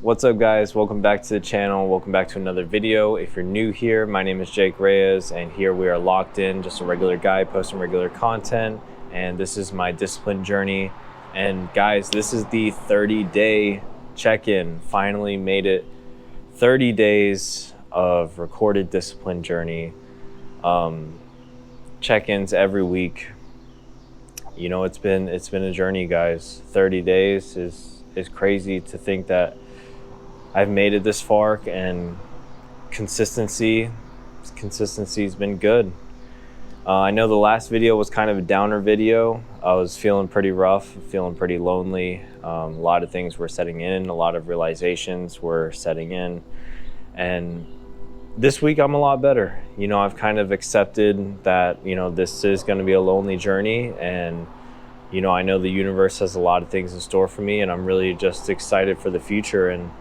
What's up, guys? Welcome back to the channel. Welcome back to another video. If you're new here, my name is Jake Reyes, and here we are locked in, just a regular guy posting regular content, and this is my discipline journey. And guys, this is the 30-day check-in. Finally made it 30 days of recorded discipline journey. Check-ins every week. You know, it's been a journey, guys. 30 days is crazy to think that I've made it this far, and consistency's been good. I know the last video was kind of a downer video. I was feeling pretty rough, feeling pretty lonely. A lot of things were setting in, a lot of realizations were setting in. And this week I'm a lot better. You know, I've kind of accepted that, you know, this is going to be a lonely journey, and you know, I know the universe has a lot of things in store for me, and I'm really just excited for the future and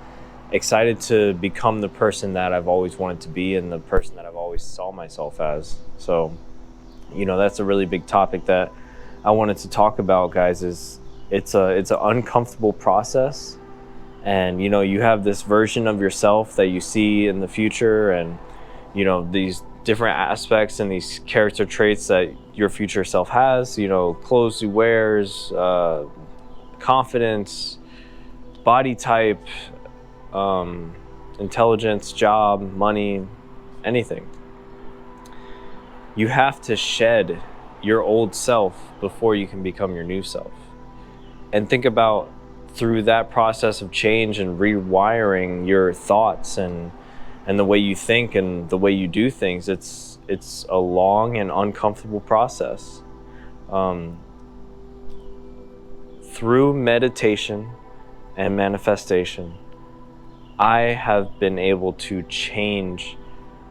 excited to become the person that I've always wanted to be and the person that I've always saw myself as. So, you know, that's a really big topic that I wanted to talk about, guys. Is it's an uncomfortable process, and you know, you have this version of yourself that you see in the future, and you know, these different aspects and these character traits that your future self has. You know, clothes he wears, confidence, body type, intelligence, job, money, anything. You have to shed your old self before you can become your new self. And think about, through that process of change and rewiring your thoughts and the way you think and the way you do things, it's a long and uncomfortable process. Through meditation and manifestation, I have been able to change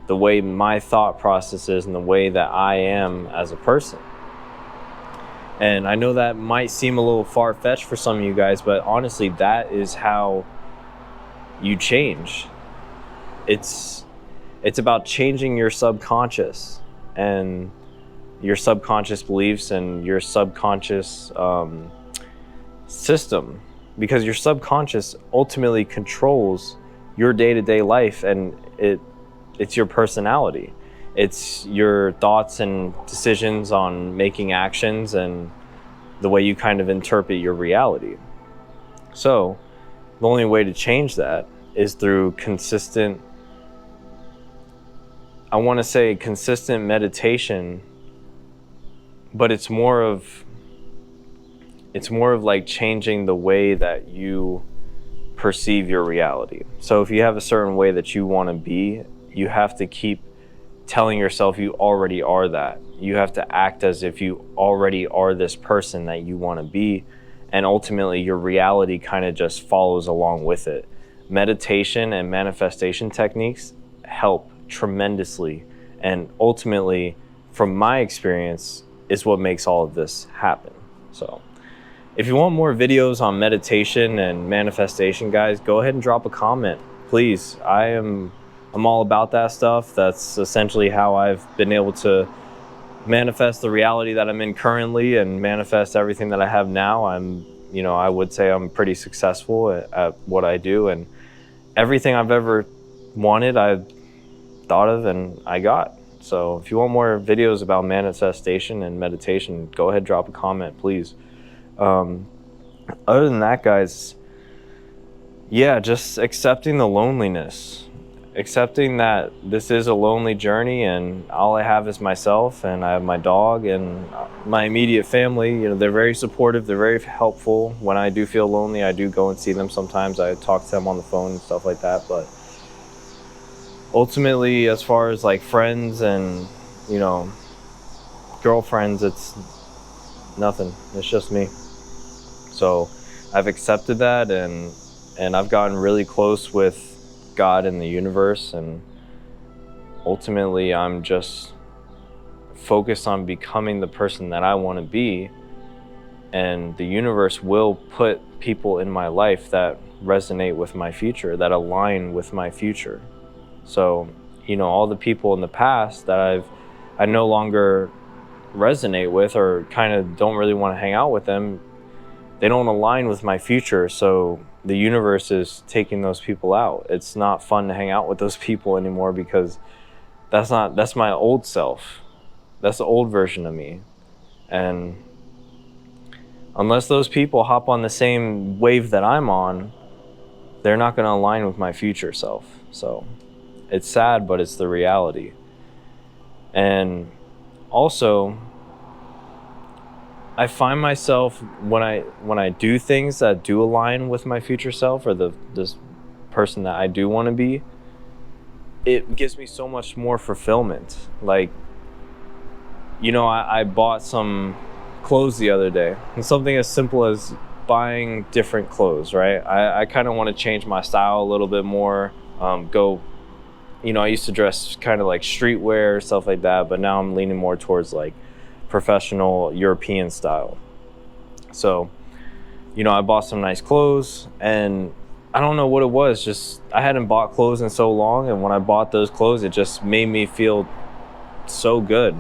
the way my thought process is and the way that I am as a person. And I know that might seem a little far-fetched for some of you guys, but honestly, that is how you change. It's about changing your subconscious and your subconscious beliefs and your subconscious system, because your subconscious ultimately controls your day-to-day life, and it's your personality. It's your thoughts and decisions on making actions and the way you kind of interpret your reality. So the only way to change that is through consistent meditation, but it's more of like changing the way that you perceive your reality. So if you have a certain way that you want to be, you have to keep telling yourself you already are that. You have to act as if you already are this person that you want to be, and ultimately your reality kind of just follows along with it. Meditation and manifestation techniques help tremendously, and ultimately, from my experience, is what makes all of this happen. So if you want more videos on meditation and manifestation, guys, go ahead and drop a comment, please. I'm all about that stuff. That's essentially how I've been able to manifest the reality that I'm in currently and manifest everything that I have now. I would say I'm pretty successful at what I do, and everything I've ever wanted, I've thought of and I got. So if you want more videos about manifestation and meditation, go ahead, drop a comment, please. Other than that, guys, yeah, just accepting the loneliness, accepting that this is a lonely journey, and all I have is myself, and I have my dog and my immediate family. You know, they're very supportive, they're very helpful. When I do feel lonely, I do go and see them sometimes. I talk to them on the phone and stuff like that. But ultimately, as far as like friends and, you know, girlfriends, it's nothing. It's just me. So I've accepted that, and I've gotten really close with God and the universe, and ultimately I'm just focused on becoming the person that I want to be, and the universe will put people in my life that resonate with my future, that align with my future. So, you know, all the people in the past that I no longer resonate with, or kind of don't really want to hang out with them, they don't align with my future, so the universe is taking those people out. It's not fun to hang out with those people anymore, because that's my old self. That's the old version of me. And unless those people hop on the same wave that I'm on, they're not going to align with my future self. So it's sad, but it's the reality. And also, I find myself when I do things that do align with my future self, or this person that I do want to be, it gives me so much more fulfillment. Like, you know, I bought some clothes the other day, and something as simple as buying different clothes, right? I kind of want to change my style a little bit more. You know, I used to dress kind of like streetwear, stuff like that, but now I'm leaning more towards like professional European style. So, you know, I bought some nice clothes, and I don't know what it was, just I hadn't bought clothes in so long, and when I bought those clothes, it just made me feel so good,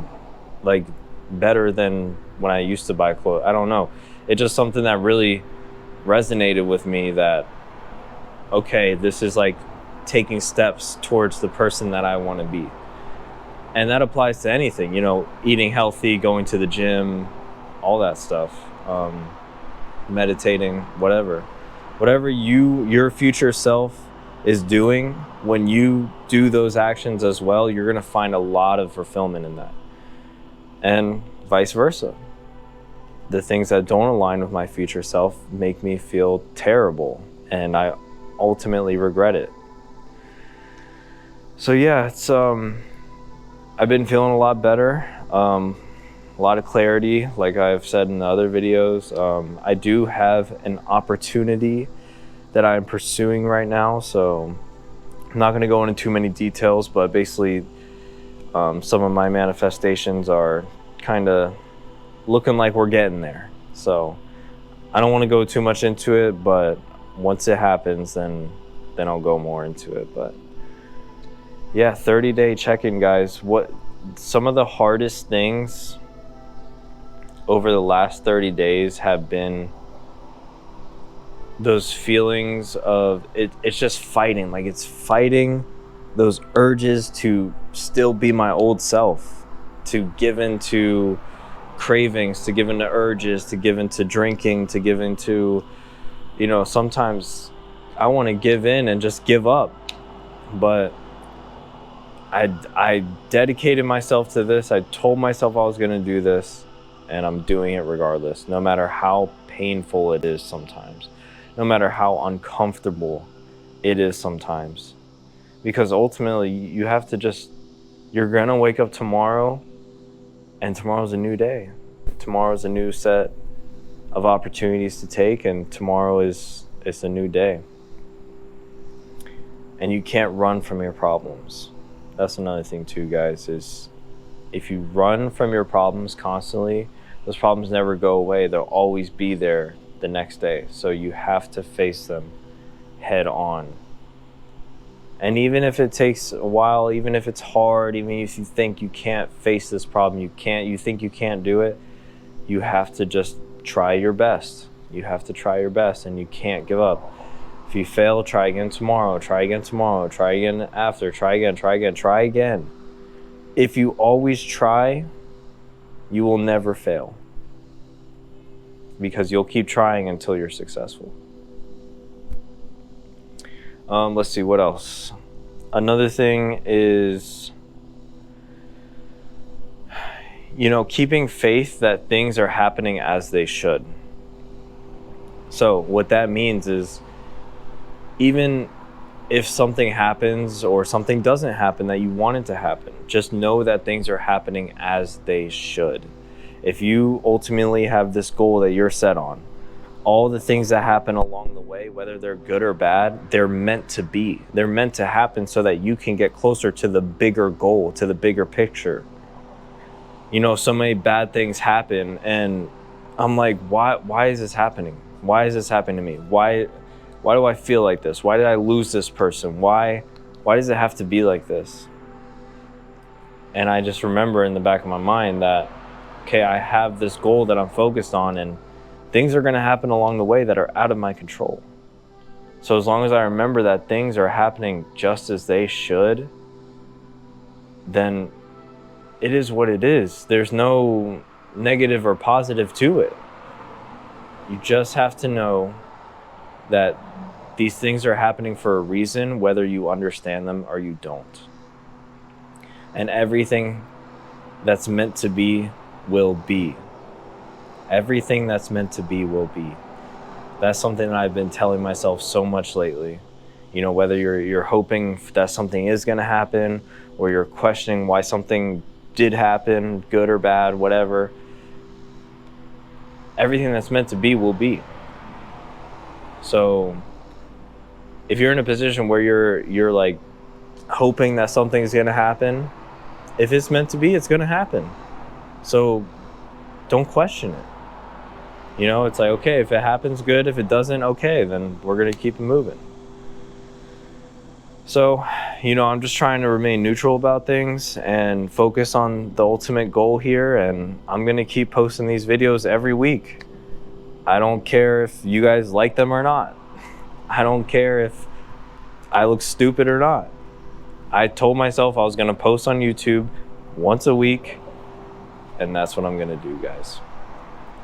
like better than when I used to buy clothes. I don't know. It's just something that really resonated with me, that, okay, this is like taking steps towards the person that I want to be. And that applies to anything, you know, eating healthy, going to the gym, all that stuff, meditating, whatever your future self is doing. When you do those actions as well, you're going to find a lot of fulfillment in that. And vice versa. The things that don't align with my future self make me feel terrible, and I ultimately regret it. So yeah, it's I've been feeling a lot better, a lot of clarity, like I've said in the other videos. I do have an opportunity that I'm pursuing right now, so I'm not going to go into too many details, but basically some of my manifestations are kind of looking like we're getting there. So I don't want to go too much into it, but once it happens, then I'll go more into it. But yeah, 30-day check-in, guys. What some of the hardest things over the last 30 days have been those feelings of it's just fighting. Like, it's fighting those urges to still be my old self, to give into cravings, to give into urges, to give into drinking, to give into, you know, sometimes I want to give in and just give up. But I dedicated myself to this. I told myself I was going to do this, and I'm doing it regardless, no matter how painful it is sometimes, no matter how uncomfortable it is sometimes. Because ultimately, you have to you're going to wake up tomorrow, and tomorrow's a new day. Tomorrow's a new set of opportunities to take, and tomorrow it's a new day. And you can't run from your problems. That's another thing too, guys, is if you run from your problems constantly, those problems never go away. They'll always be there the next day. So you have to face them head on. And even if it takes a while, even if it's hard, even if you think you can't face this problem, you think you can't do it, you have to just try your best. You have to try your best, and you can't give up. If you fail, try again tomorrow, try again tomorrow, try again after, try again. If you always try, you will never fail, because you'll keep trying until you're successful. Let's see, what else? Another thing is, you know, keeping faith that things are happening as they should. So what that means is, even if something happens or something doesn't happen that you want it to happen, just know that things are happening as they should. If you ultimately have this goal that you're set on, all the things that happen along the way, whether they're good or bad, they're meant to be. They're meant to happen so that you can get closer to the bigger goal, to the bigger picture. You know, so many bad things happen, and I'm like, why is this happening? Why is this happening to me? Why do I feel like this? Why did I lose this person? Why does it have to be like this? And I just remember in the back of my mind that, okay, I have this goal that I'm focused on, and things are going to happen along the way that are out of my control. So as long as I remember that things are happening just as they should, then it is what it is. There's no negative or positive to it. You just have to know that these things are happening for a reason, whether you understand them or you don't. And everything that's meant to be will be. Everything that's meant to be will be. That's something that I've been telling myself so much lately. You know, whether you're hoping that something is going to happen, or you're questioning why something did happen, good or bad, whatever. Everything that's meant to be will be. So if you're in a position where you're like hoping that something's going to happen, if it's meant to be, it's going to happen. So don't question it. You know, it's like, okay, if it happens, good. If it doesn't, okay, then we're going to keep it moving. So, you know, I'm just trying to remain neutral about things and focus on the ultimate goal here. And I'm going to keep posting these videos every week. I don't care if you guys like them or not. I don't care if I look stupid or not. I told myself I was going to post on YouTube once a week, and that's what I'm going to do, guys.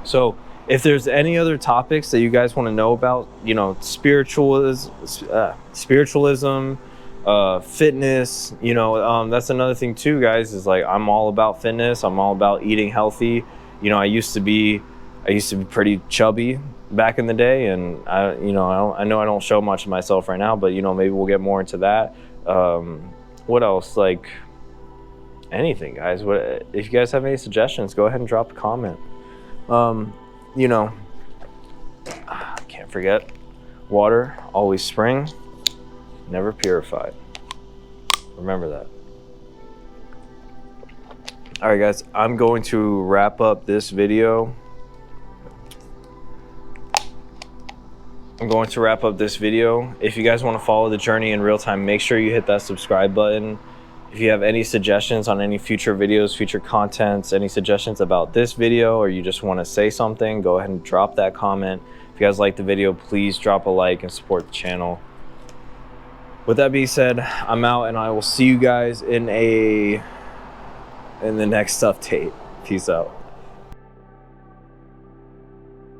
So if there's any other topics that you guys want to know about, you know, spiritualism, fitness, you know, that's another thing too, guys, is like, I'm all about fitness. I'm all about eating healthy. You know, I used to be pretty chubby back in the day, and I know I don't show much of myself right now, but you know, maybe we'll get more into that. What else? Like anything, guys. If you guys have any suggestions, go ahead and drop a comment. You know, can't forget, water always spring, never purified. Remember that. All right, guys, I'm going to wrap up this video. If you guys want to follow the journey in real time, make sure you hit that subscribe button. If you have any suggestions on any future videos, future contents, any suggestions about this video, or you just want to say something, go ahead and drop that comment. If you guys like the video, please drop a like and support the channel. With that being said, I'm out, and I will see you guys in the next update. Peace out.